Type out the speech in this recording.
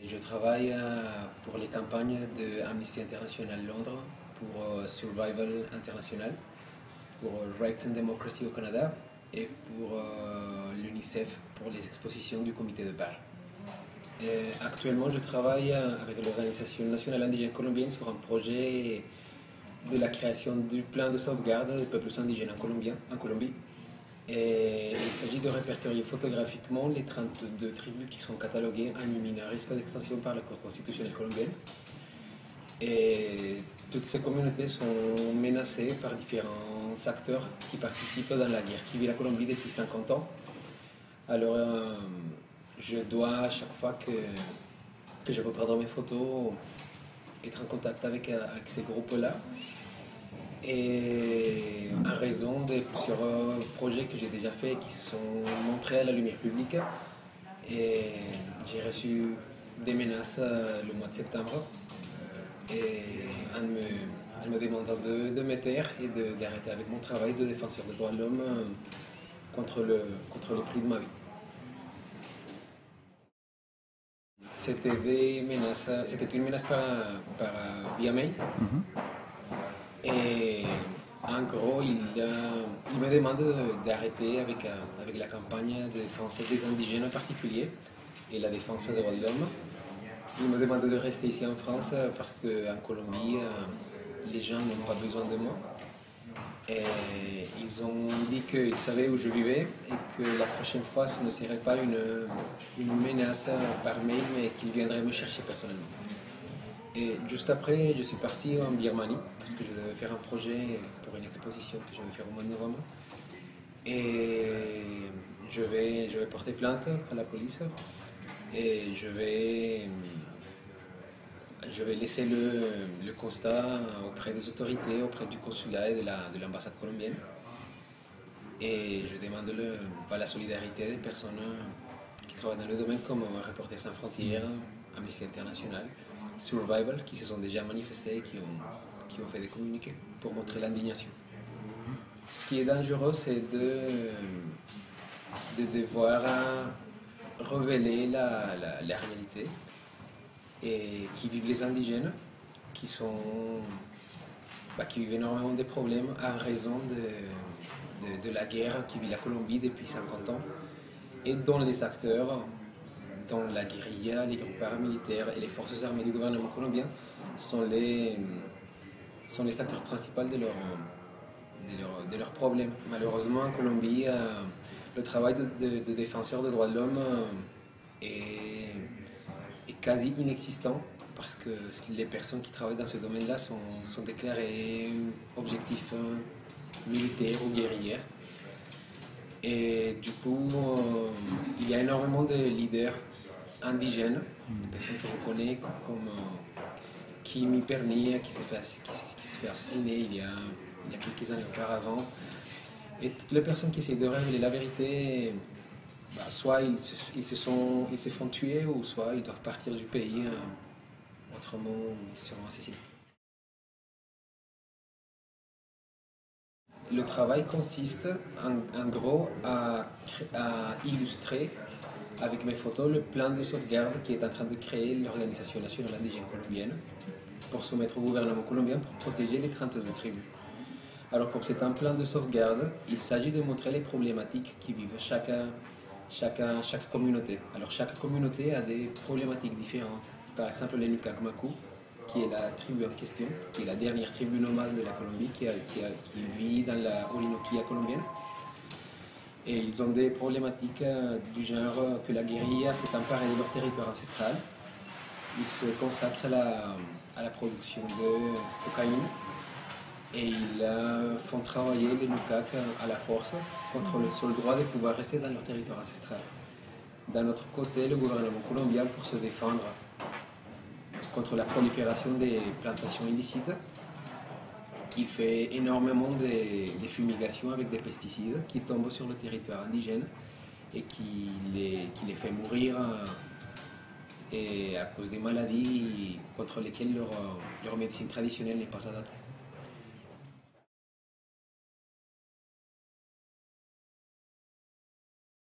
Je travaille pour les campagnes de Amnesty International Londres, pour Survival International, pour Rights and Democracy au Canada et pour l'UNICEF pour les expositions du Comité de Paris. Et actuellement, je travaille avec l'Organisation nationale indigène colombienne sur un projet de la création du plan de sauvegarde des peuples indigènes en Colombie. Et il s'agit de répertorier photographiquement les 32 tribus qui sont cataloguées en mine à risque d'extinction par la Cour constitutionnelle colombienne. Et toutes ces communautés sont menacées par différents acteurs qui participent dans la guerre qui vit la Colombie depuis 50 ans. Alors, je dois à chaque fois que je veux prendre mes photos être en contact avec ces groupes-là. Et en raison de plusieurs projets que j'ai déjà faits qui sont montrés à la lumière publique, et j'ai reçu des menaces le mois de septembre et en me demandant de me taire et d'arrêter avec mon travail de défenseur des droits de l'homme contre le prix de ma vie. C'était une menace via mail. Et en gros, il me demande d'arrêter avec la campagne de défense des indigènes en particulier et la défense des droits de l'homme. Il me demande de rester ici en France parce qu'en Colombie, les gens n'ont pas besoin de moi. Et ils ont dit qu'ils savaient où je vivais et que la prochaine fois, ce ne serait pas une menace par mail, mais qu'ils viendraient me chercher personnellement. Et juste après, je suis parti en Birmanie parce que je devais faire un projet pour une exposition que je vais faire au mois de novembre. Et je vais porter plainte à la police et je vais laisser le constat auprès des autorités, auprès du consulat et de l'ambassade colombienne. Et je demande la solidarité des personnes qui travaillent dans le domaine comme Reporters sans frontières, Amnesty International, Survival, qui se sont déjà manifestés et qui ont fait des communiqués pour montrer l'indignation. Ce qui est dangereux, c'est de devoir révéler la réalité et qui vivent les indigènes, qui vivent énormément de problèmes en raison de la guerre qui vit la Colombie depuis 50 ans et dont les acteurs, dont la guérilla, les groupes paramilitaires et les forces armées du gouvernement colombien sont les acteurs principaux de leurs problèmes. Malheureusement, en Colombie, le travail de défenseur des droits de l'homme est quasi inexistant parce que les personnes qui travaillent dans ce domaine-là sont déclarées objectifs militaires ou guerrières. Et du coup, il y a énormément de leaders indigènes, des personnes que je connais comme Kimi Perni, qui s'est fait assassiner il y a quelques années auparavant. Et toutes les personnes qui essaient de révéler la vérité, soit ils se font tuer, ou soit ils doivent partir du pays, autrement ils seront assassinés. Le travail consiste en gros à illustrer avec mes photos le plan de sauvegarde qui est en train de créer l'Organisation nationale indigène colombienne pour soumettre au gouvernement colombien pour protéger les 32 tribus. Alors comme c'est un plan de sauvegarde, il s'agit de montrer les problématiques qui vivent chaque communauté. Alors chaque communauté a des problématiques différentes. Par exemple, les Nukak-Maku, qui est la tribu en question, qui est la dernière tribu nomade de la Colombie, qui vit dans la Orinoquia colombienne. Et ils ont des problématiques du genre que la guérilla s'est emparée de leur territoire ancestral. Ils se consacrent à la production de cocaïne et ils font travailler les Nukak à la force contre le seul droit de pouvoir rester dans leur territoire ancestral. D'un autre côté, le gouvernement colombien, pour se défendre contre la prolifération des plantations illicites, il fait énormément de fumigations avec des pesticides qui tombent sur le territoire indigène et qui les fait mourir et à cause des maladies contre lesquelles leur médecine traditionnelle n'est pas adaptée.